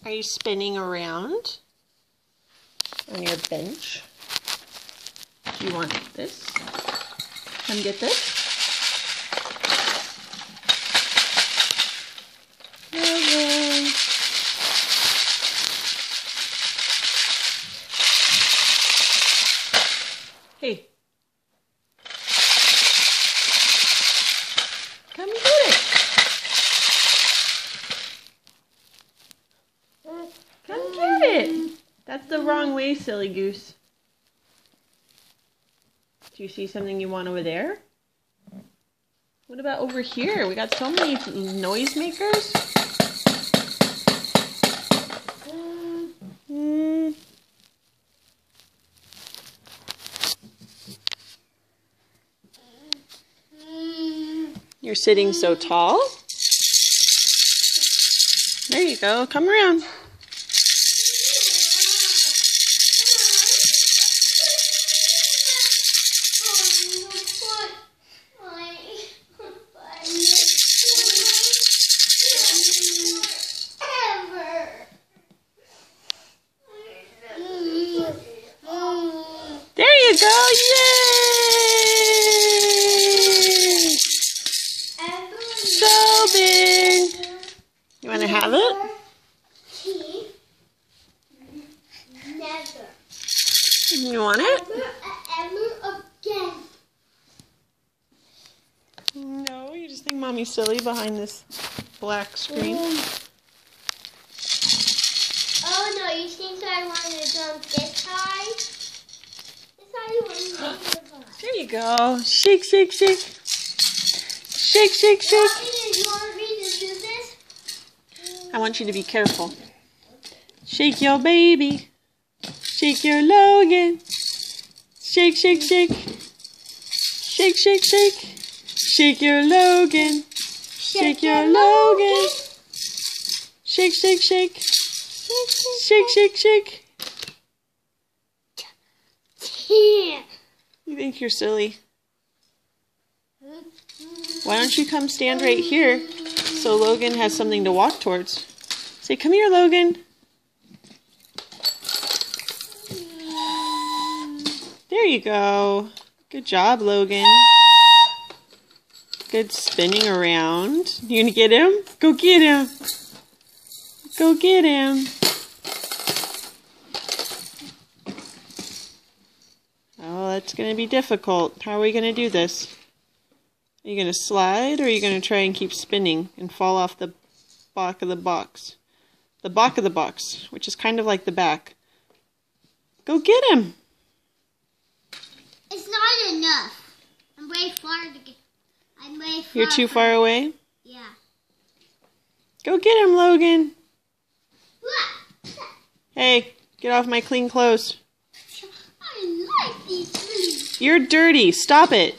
Are you spinning around on your bench? Do you want this? Come get this. Logan. Hey. Come get it. Come get it. That's the wrong way, silly goose. Do you see something you want over there? What about over here? We got so many noisemakers. You're sitting so tall. There you go. Come around. There you go. Yay! So big. You want to have it? Never. You want it? Ever again. No, you just think Mommy's silly behind this black screen. Oh no, you think I wanted to jump this high? This high you wanted to jump. There you go. Shake, shake, shake. Shake, shake, shake. You want me to do this? I want you to be careful. Shake your baby. Shake your Logan. Shake, shake, shake. Shake, shake, shake. Shake your Logan. Shake your Logan. Shake, shake, shake. Shake, shake, shake. You think you're silly. Why don't you come stand right here so Logan has something to walk towards? Say, come here, Logan. There you go. Good job, Logan. Good spinning around. You gonna get him? Go get him. Go get him. Oh, that's gonna be difficult. How are we gonna do this? Are you gonna slide, or are you gonna try and keep spinning and fall off the back of the box? The back of the box, which is kind of like the back. Go get him. It's not enough. I'm way far to get. I'm way far. You're too far away? Yeah. Go get him, Logan. Hey, get off my clean clothes. I like these clothes. You're dirty. Stop it.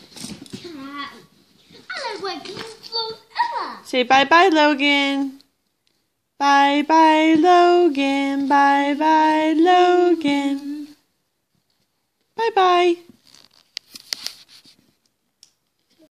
I like wearing clean clothes ever. Say bye-bye, Logan. Bye-bye, Logan. Bye-bye, Logan. Bye-bye.